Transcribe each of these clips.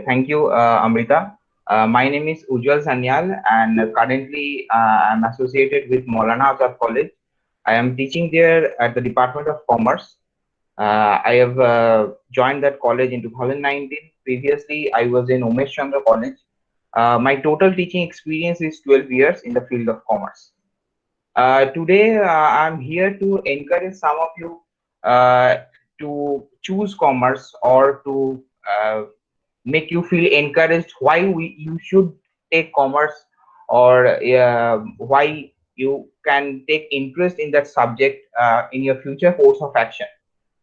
Thank you, Amrita. My name is Ujjal Sanyal, and currently I'm associated with Maulana Azad College. I am teaching there at the Department of Commerce. I have joined that college in 2019. Previously, I was in Umesh Chandra College. My total teaching experience is 12 years in the field of commerce. Today, I'm here to encourage some of you to choose commerce or to make you feel encouraged why you should take commerce, or why you can take interest in that subject in your future course of action.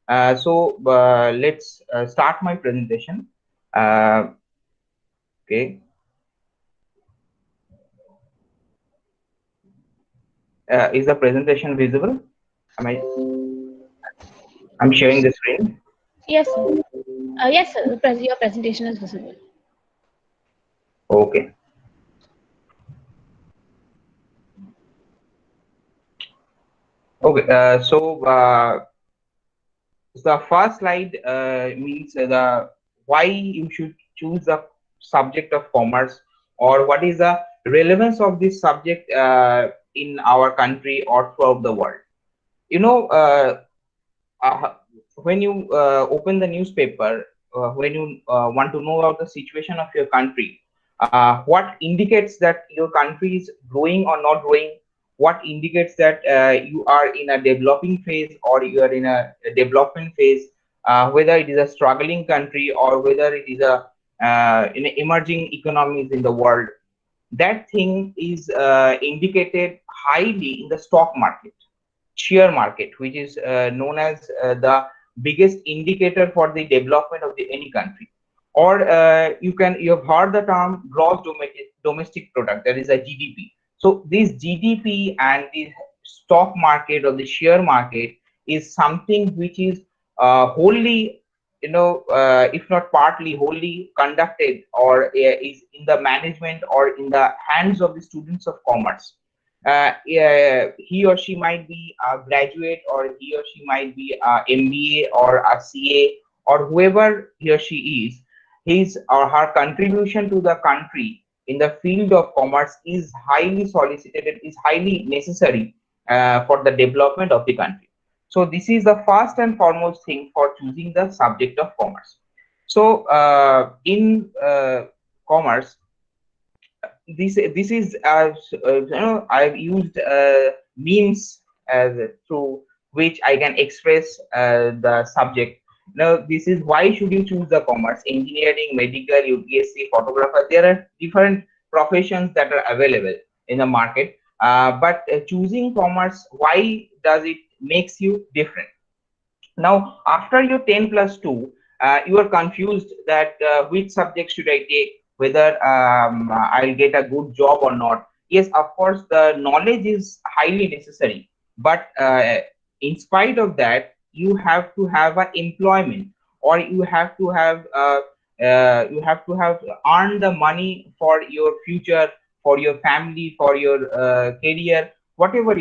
Let's start my presentation. Uh, okay, is the presentation visible? Am I? I'm sharing the screen. Yes, sir. Yes, sir. Your presentation is visible. Okay. Okay. The first slide means the why you should choose the subject of commerce, or what is the relevance of this subject in our country or throughout the world. You know, uh, when you open the newspaper, when you want to know about the situation of your country, what indicates that your country is growing or not growing, what indicates that you are in a developing phase or you are in a development phase, whether it is a struggling country or whether it is a in emerging economies in the world. That thing is indicated highly in the stock market, share market, which is known as the biggest indicator for the development of any country. Or you have heard the term gross domestic product, that is a GDP. So this GDP and the stock market or the share market is something which is wholly, if not partly, wholly conducted or is in the management or in the hands of the students of commerce. He or she might be a graduate, or he or she might be a MBA or a CA, or whoever he or she is. His or her contribution to the country in the field of commerce is highly solicited, is highly necessary for the development of the country. So this is the first and foremost thing for choosing the subject of commerce. So in commerce, this is as I've used memes as through which I can express the subject. Now, this is why should you choose the commerce: engineering, medical, UPSC, photographer. There are different professions that are available in the market, but choosing commerce, why does it makes you different? Now, after your 10 plus 2, you are confused that which subject should I take, whether I'll get a good job or not. Yes, of course, the knowledge is highly necessary, but in spite of that, you have to have an employment, or you have to have earned the money for your future, for your family, for your career, whatever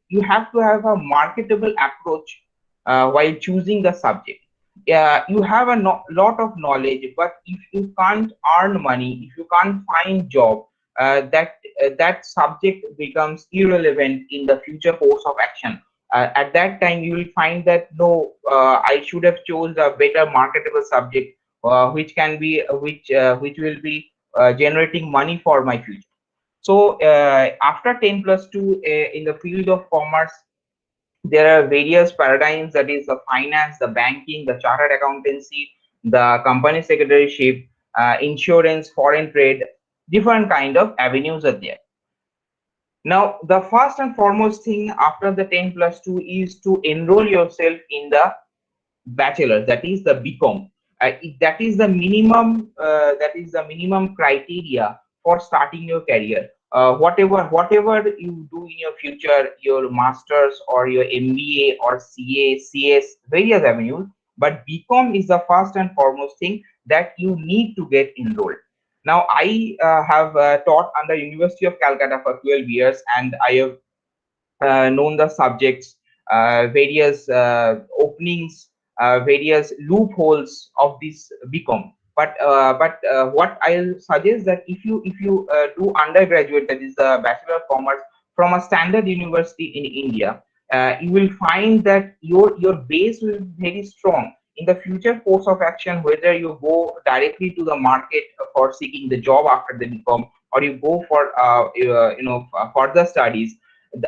you have to have a marketable approach while choosing the subject. You have a lot of knowledge, but if you can't earn money, if you can't find job, that subject becomes irrelevant in the future course of action. At that time, you will find that no, I should have chose a better marketable subject, which will be generating money for my future. So after 10 plus 2 in the field of commerce, there are various paradigms, that is the finance, the banking, the chartered accountancy, the company secretaryship, insurance, foreign trade. Different kind of avenues are there. Now, the first and foremost thing after the 10 plus 2 is to enroll yourself in the bachelor, that is the BCom. That is the minimum. That is the minimum criteria for starting your career. Whatever you do in your future, your masters or your MBA or CA, CS, various avenues, but BCom is the first and foremost thing that you need to get enrolled. Now, I have taught under University of Calcutta for 12 years, and I have known the subjects, various openings, various loopholes of this BCom. But what I'll suggest that if you do undergraduate, that is the Bachelor of Commerce from a standard university in India, you will find that your base will be very strong in the future course of action. Whether you go directly to the market for seeking the job after the BCom, or you go for further studies,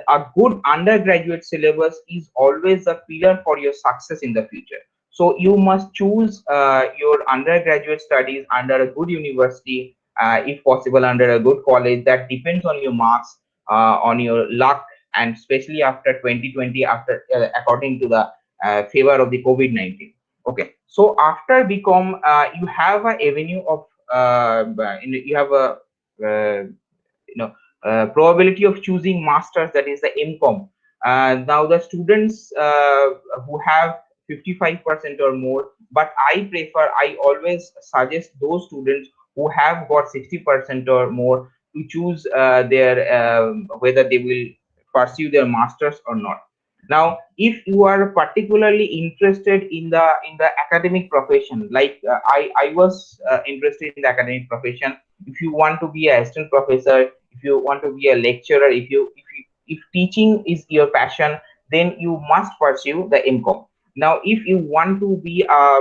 a good undergraduate syllabus is always a pillar for your success in the future. So you must choose your undergraduate studies under a good university, if possible under a good college. That depends on your marks, on your luck, and especially after 2020, after according to the favor of the COVID-19. Okay, so after BCom, you have a avenue of you have a you know probability of choosing masters, that is the MCom. Now the students who have 55% or more, but I always suggest those students who have got 60% or more to choose their whether they will pursue their masters or not. Now if you are particularly interested in the academic profession, like I was interested in the academic profession. If you want to be a assistant professor, if you want to be a lecturer, if teaching is your passion, then you must pursue the MCom. Now if you want to be a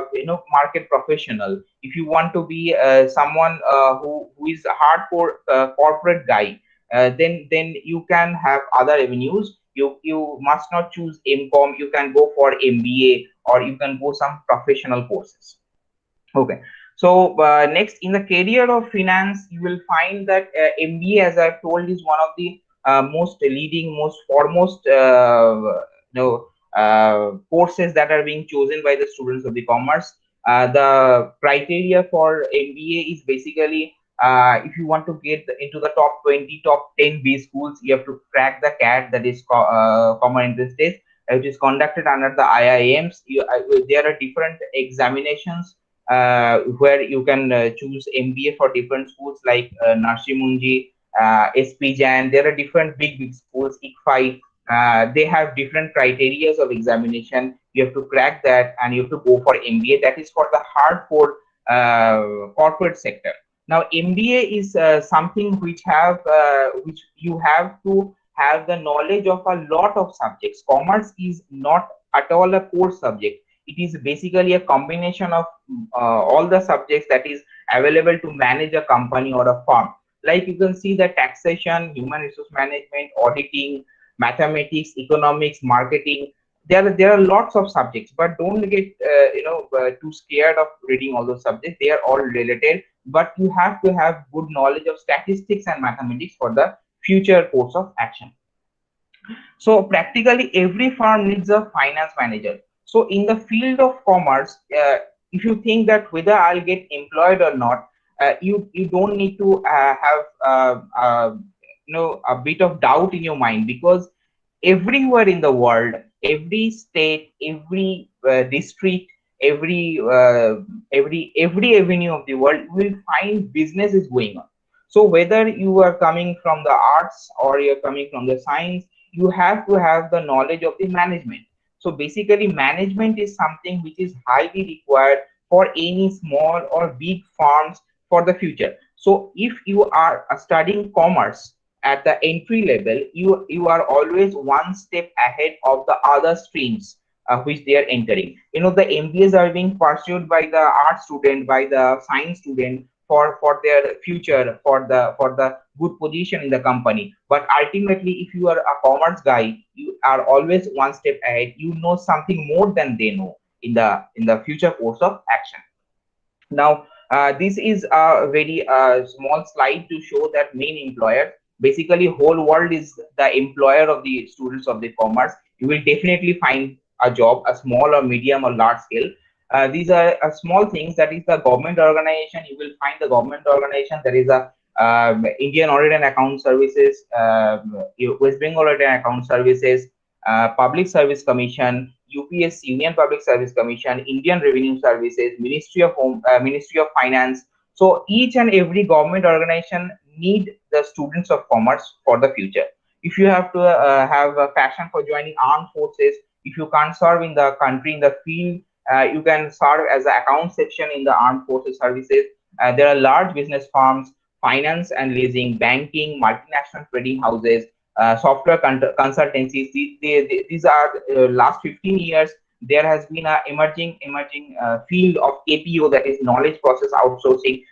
market professional, if you want to be someone who is a hardcore corporate guy, then you can have other avenues. You must not choose MCom. You can go for MBA, or you can go some professional courses. Okay. So next, in the career of finance, you will find that MBA, as I've told, is one of the most leading, most foremost courses that are being chosen by the students of the commerce. The criteria for MBA is basically, if you want to get into the top 20, top 10 B schools, you have to crack the CAT, that is Common Entrance Test, which is conducted under the IIMs. There are different examinations where you can choose MBA for different schools like Narsimunji, SP Jan. There are different big schools, ICFI. They have different criterias of examination. You have to crack that, and you have to go for MBA. That is for the hardcore corporate sector. Now, MBA is something which you have to have the knowledge of a lot of subjects. Commerce is not at all a core subject. It is basically a combination of all the subjects that is available to manage a company or a firm. Like you can see the taxation, human resource management, auditing, mathematics, economics, marketing. There are lots of subjects, but don't get too scared of reading all those subjects. They are all related, but you have to have good knowledge of statistics and mathematics for the future course of action. So practically every firm needs a finance manager. So in the field of commerce, if you think that whether I'll get employed or not, you don't need to have a bit of doubt in your mind, because everywhere in the world, every state, every district, every avenue of the world, you will find business is going on. So whether you are coming from the arts or you're coming from the science, you have to have the knowledge of the management. So basically management is something which is highly required for any small or big firms for the future. So if you are studying commerce at the entry level, you are always one step ahead of the other streams which they are entering. The MBAs are being pursued by the art student, by the science student, for their future, for the good position in the company. But ultimately, if you are a commerce guy, you are always one step ahead. You know something more than they know in the future course of action. Now, this is a very small slide to show that main employer. Basically, whole world is the employer of the students of the commerce. You will definitely find a job, a small or medium or large scale. These are small things. That is the government organization. You will find the government organization. There is a Indian Audit and Account Services, West Bengal Audit and Account Services, Public Service Commission, UPS, Union Public Service Commission, Indian Revenue Services, Ministry of Home, Ministry of Finance. So each and every government organization need the students of commerce for the future. If you have to have a passion for joining armed forces, if you can't serve in the country in the field You can serve as the account section in the armed forces services. There are large business firms, finance and leasing, banking, multinational trading houses, software consultancies. These are last 15 years. There has been a emerging field of KPO, that is knowledge process outsourcing.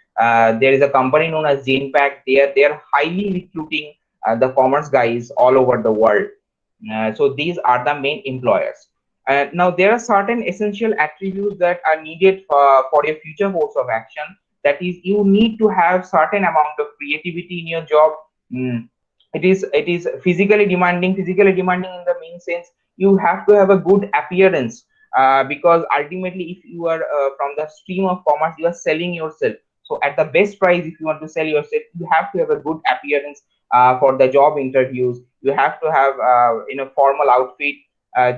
There is a company known as Genpact. They are highly recruiting the commerce guys all over the world. So these are the main employers. Now there are certain essential attributes that are needed for your future course of action. That is, you need to have certain amount of creativity in your job. Mm, it is physically demanding in the main sense. You have to have a good appearance, because ultimately, if you are from the stream of commerce, you are selling yourself. So at the best price, if you want to sell yourself, you have to have a good appearance for the job interviews. You have to have in a formal outfit.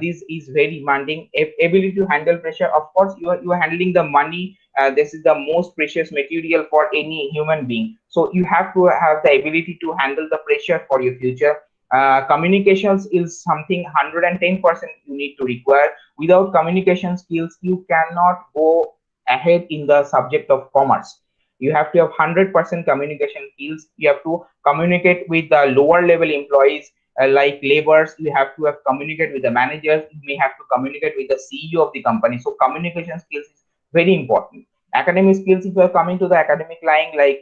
This is very demanding. Ability to handle pressure. Of course, you are handling the money. This is the most precious material for any human being. So you have to have the ability to handle the pressure for your future. Communications is something 110% you need to require. Without communication skills, you cannot go ahead in the subject of commerce. You have to have 100% communication skills. You have to communicate with the lower level employees, like laborers. You have to have communicate with the managers. You may have to communicate with the CEO of the company. So communication skills is very important. Academic skills, if you are coming to the academic line, like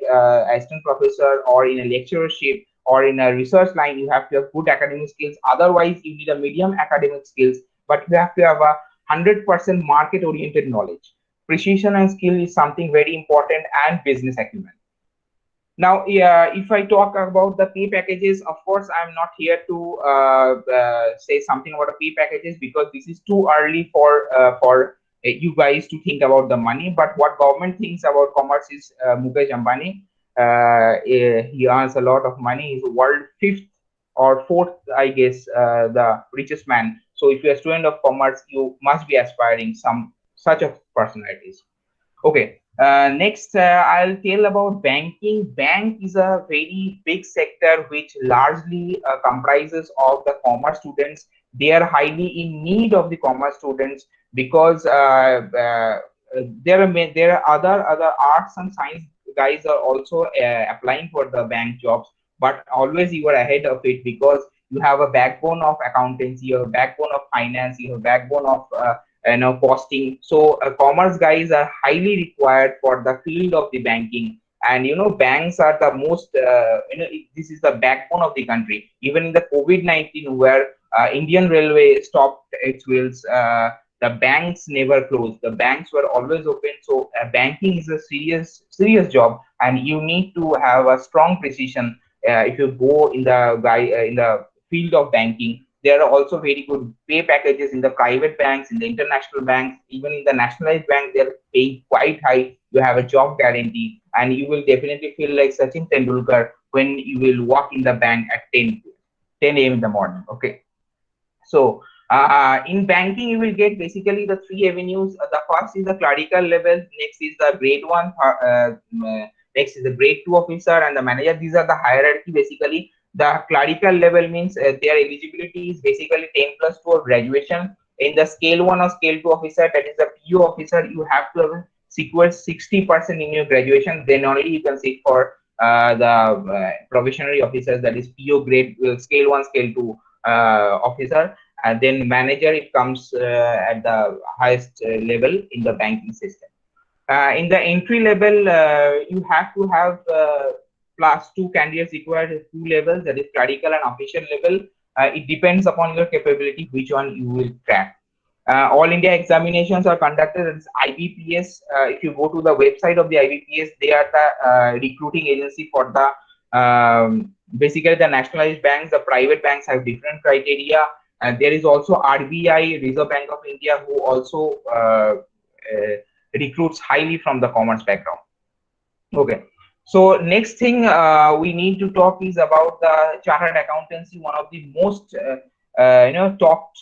assistant professor or in a lecturership or in a research line, you have to have good academic skills. Otherwise, you need a medium academic skills, but you have to have a 100% market oriented knowledge. Precision and skill is something very important, and business acumen. Now, yeah, if I talk about the pay packages, of course, I'm not here to say something about the pay packages, because this is too early for you guys to think about the money. But what government thinks about commerce is Mukesh Ambani. He earns a lot of money. He's world fifth or fourth, I guess, the richest man. So if you're a student of commerce, you must be aspiring some such of personalities. Okay. Next, I'll tell about banking. Bank is a very big sector which largely comprises of the commerce students. They are highly in need of the commerce students, because there are other arts and science guys are also applying for the bank jobs, but always you are ahead of it, because you have a backbone of accountancy, you have a backbone of finance, you have a backbone of costing. So commerce guys are highly required for the field of the banking. And banks are the most this is the backbone of the country. Even in the COVID-19, where Indian Railway stopped its wheels, the banks never closed. The banks were always open. So banking is a serious job, and you need to have a strong precision if you go in the field of banking. There are also very good pay packages in the private banks, in the international banks, even in the nationalized bank. They're paying quite high. You have a job guarantee, and you will definitely feel like Sachin Tendulkar when you will walk in the bank at 10 a.m. in the morning. Okay. So in banking, you will get basically the three avenues. The first is the clerical level. Next is the grade one. Next is the grade two officer and the manager. These are the hierarchy basically. The clerical level means their eligibility is basically 10 plus 2 or graduation. In the scale 1 or scale 2 officer, that is the PO officer, you have to have secured 60% in your graduation. Then only you can sit for the probationary officers, that is PO grade, scale 1, scale 2 officer. And then manager, it comes at the highest level in the banking system. In the entry level, you have to have plus two candidates required at two levels, that is clerical and official level. It depends upon your capability which one you will crack. All India examinations are conducted at IBPS. If you go to the website of the IBPS, they are the recruiting agency for the basically the nationalized banks. The private banks have different criteria. And there is also RBI, Reserve Bank of India, who also recruits highly from the commerce background. Okay. So next thing we need to talk is about the chartered accountancy, one of the most talked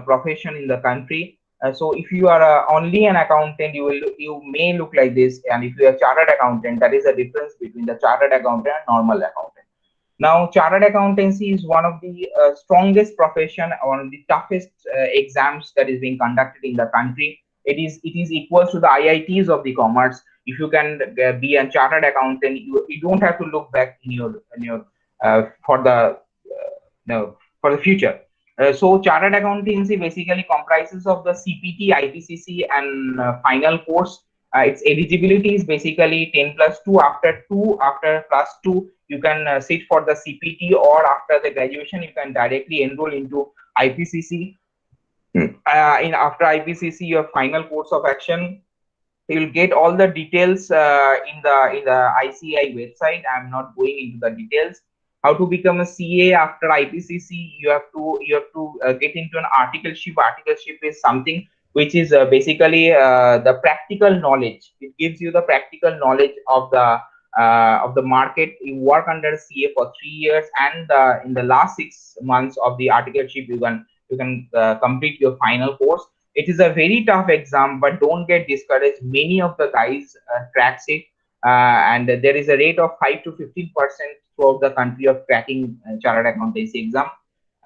profession in the country. So if you are only an accountant, you may look like this, and if you are a chartered accountant, that is the difference between the chartered accountant and normal accountant. Now, chartered accountancy is one of the strongest profession, one of the toughest exams that is being conducted in the country. it is equals to the IITs of the commerce. If you can be a chartered accountant, you don't have to look back in your for the no, for the future. So chartered accountancy basically comprises of the CPT, IPCC, and final course. Its eligibility is basically 10 plus 2. After plus 2, you can sit for the CPT, or after the graduation, you can directly enroll into IPCC. In after IPCC, your final course of action, you'll get all the details in the ICI website. I'm not going into the details. How to become a CA after IPCC? You have to get into an articleship. Articleship is something which is basically the practical knowledge. It gives you the practical knowledge of the market. You work under CA for 3 years, and in the last 6 months of the articleship, you can complete your final course. It is a very tough exam, but don't get discouraged. Many of the guys cracks it, and there is a rate of 5 to 15% throughout the country of cracking chartered accountancy exam.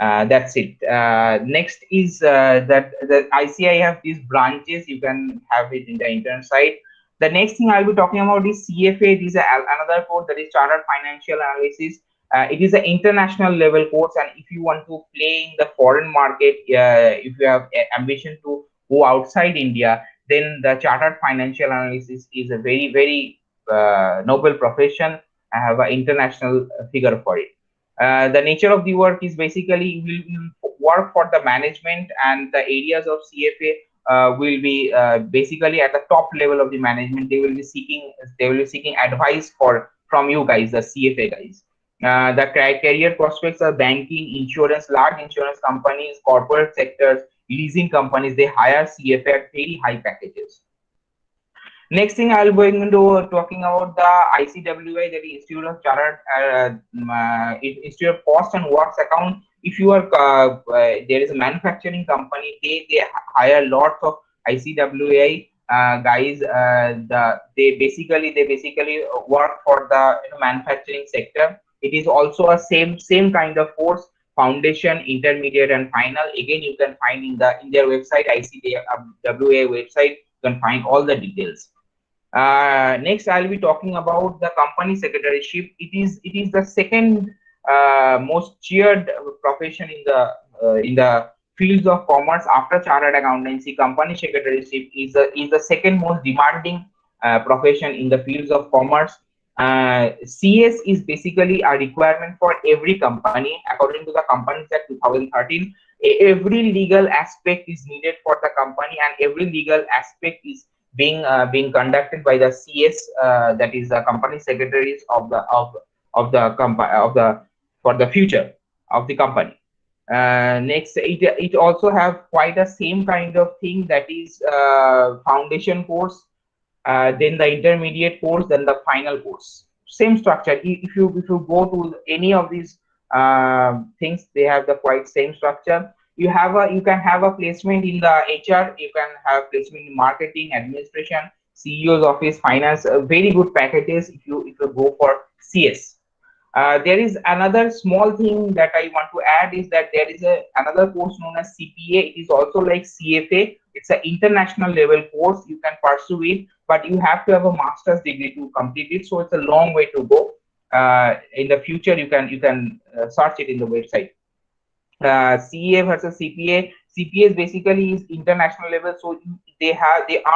That's it. Next is that the ICI have these branches. You can have it in the internet site. The next thing I'll be talking about is CFA. This is another course, that is Chartered Financial Analysis. It is an international level course, and if you want to play in the foreign market, if you have ambition to go outside India, then the Chartered Financial Analysis is a very noble profession. I have an international figure for it. The nature of the work is basically you will work for the management, and the areas of CFA will be basically at the top level of the management. They will be seeking advice from you guys, the CFA guys. The career prospects are banking, insurance, large insurance companies, corporate sectors, leasing companies. They hire CFA at very high packages. Next thing I'll go into talking about the ICWA, that is Institute of Chartered Institute of Cost and Works Account. If you are there is a manufacturing company, they hire lots of ICWA guys. They basically work for the manufacturing sector. It is also a same kind of course: foundation, intermediate, and final. Again, you can find in their website, ICWA website. You can find all the details. Next, I'll be talking about the company secretaryship. It is the second most cheered profession in the fields of commerce after chartered accountancy. Company secretaryship is the second most demanding profession in the fields of commerce. CS is basically a requirement for every company. According to the Companies Act 2013, every legal aspect is needed for the company, and every legal aspect is being conducted by the CS, that is the company secretaries of the company for the future of the company. Next, it also have quite a same kind of thing, that is foundation course, then the intermediate course, then the final course. Same structure. If you go to any of these things, they have the quite same structure. You can have a placement in the HR. You can have placement in marketing, administration, CEO's office, finance. Very good packages if you go for CS. There is another small thing that I want to add, is that there is another course known as CPA. It is also like CFA. It's an international level course. You can pursue it, but you have to have a master's degree to complete it. So it's a long way to go. In the future, you can search it in the website. CA versus CPA. CPA is basically is international level, so they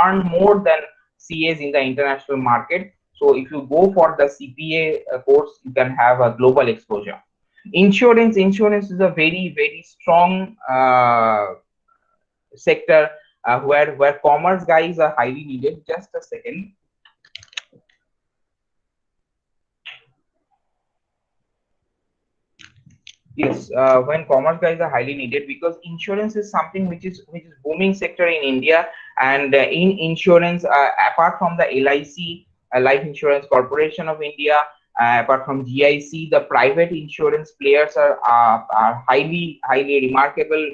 earn more than CAs in the international market. So if you go for the CPA course, you can have a global exposure. Insurance is a very strong sector where commerce guys are highly needed. Just a second. Yes, when commerce guys are highly needed, because insurance is something which is booming sector in India. And in insurance, apart from the LIC, Life Insurance Corporation of India, apart from GIC, the private insurance players are highly remarkable,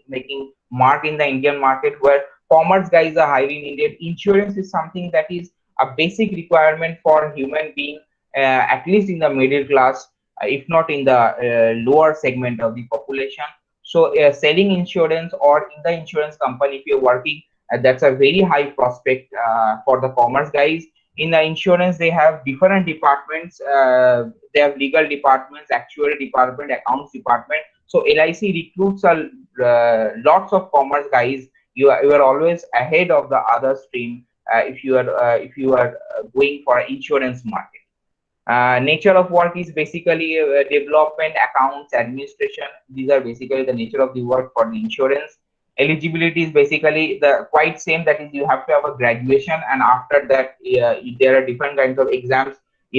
making mark in the Indian market, where commerce guys are highly needed. Insurance is something that is a basic requirement for human being, at least in the middle class, if not in the lower segment of the population. So selling insurance, or in the insurance company, if you're working That's a very high prospect for the commerce guys. In the insurance, they have different departments. They have legal departments, actuary department, accounts department. So LIC recruits a lots of commerce guys. You are always ahead of the other stream if you are going for insurance market. Nature of work is basically development, accounts, administration. These are basically the nature of the work for the insurance. Eligibility is basically the quite same. That is, you have to have a graduation, and after that, there are different kinds of exams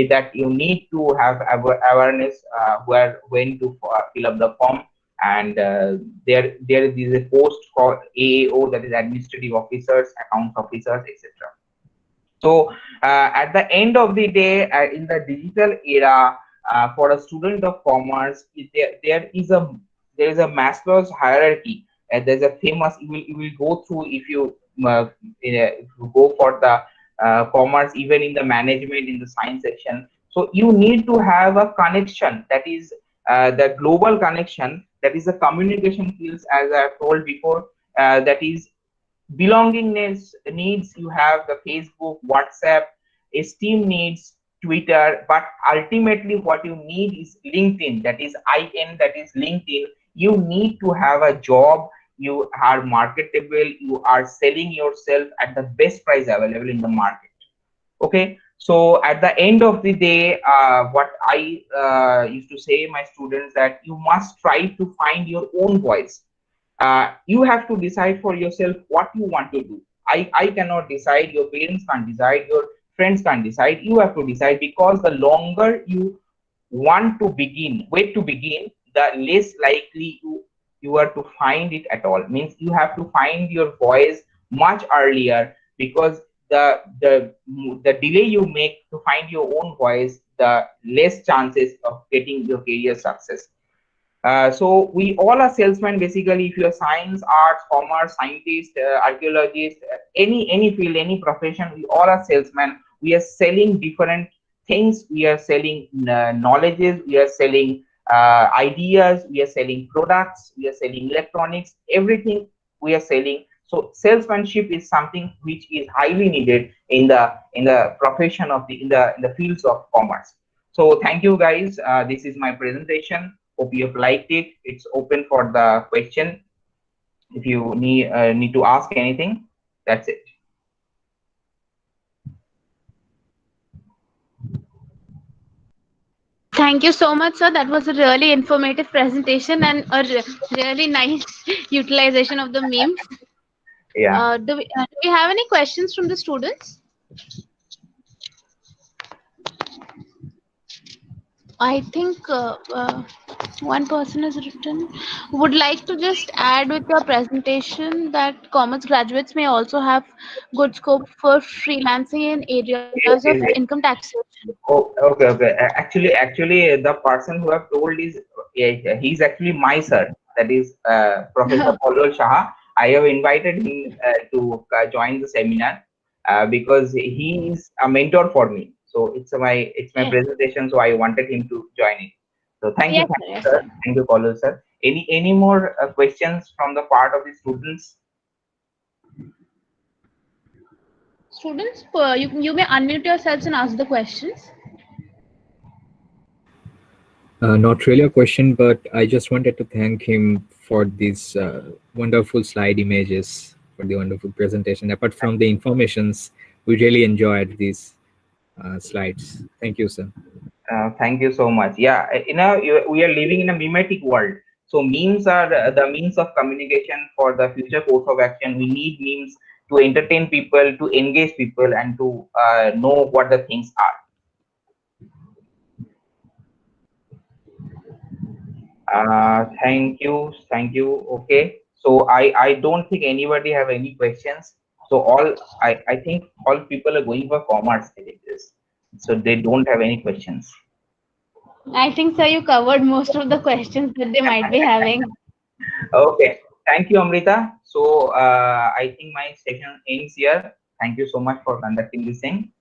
that you need to have awareness where when to fill up the form. And there is a post called AAO, that is administrative officers, accounts officers, etc. So at the end of the day, in the digital era, for a student of commerce, there is a Maslow's hierarchy. There's a famous, you will go through if you go for the commerce, even in the management, in the science section. So you need to have a connection, that is the global connection, that is the communication skills, as I've told before. That is belongingness needs, you have the Facebook, WhatsApp. Esteem needs Twitter, but ultimately what you need is LinkedIn, that is IN, that is LinkedIn. You need to have a job, you are marketable, you are selling yourself at the best price available in the market. Okay, so at the end of the day, what I used to say my students, that you must try to find your own voice. You have to decide for yourself what you want to do. I cannot decide, your parents can't decide, your friends can't decide. You have to decide, because the longer you want to begin, wait to begin, the less likely you are to find it at all. Means you have to find your voice much earlier, because the delay you make to find your own voice, the less chances of getting your career success. So we all are salesmen basically. If you're science, arts, commerce, scientist, archaeologist, any field, any profession, we all are salesmen. We are selling different things. We are selling knowledges. We are selling ideas. We are selling products. We are selling electronics. Everything we are selling. So salesmanship is something which is highly needed in the profession of the fields of commerce. So thank you guys. This is my presentation. Hope you have liked it. It's open for the question. If you need to ask anything, that's it. Thank you so much, sir. That was a really informative presentation and a really nice utilization of the memes. Yeah. Do we have any questions from the students? I think one person has written, would like to just add with your presentation that commerce graduates may also have good scope for freelancing in areas of Yes, yes, income yes. taxation. Oh, okay, okay. Actually, the person who have told is, yeah, he's actually my sir. That is Professor Paulol Shah. I have invited him to join the seminar because he is a mentor for me. So it's my Yes, presentation. So I wanted him to join it. So yes, thank sir. you, Yes, sir. sir. Thank you, Paulol sir. Any more questions from the part of the students? Students, you may unmute yourselves and ask the questions. Not really a question, but I just wanted to thank him for these wonderful slide images, for the wonderful presentation. Apart from the informations, we really enjoyed these slides. Thank you, sir. Thank you so much. Yeah, we are living in a mimetic world. So memes are the means of communication for the future course of action. We need memes to entertain people, to engage people, and to know what the things are. Thank you. Okay. So I don't think anybody have any questions. So I think all people are going for commerce. I think this. So they don't have any questions. I think, sir, you covered most of the questions that they might be having. Okay. Thank you, Amrita. So I think my session ends here. Thank you so much for conducting this thing.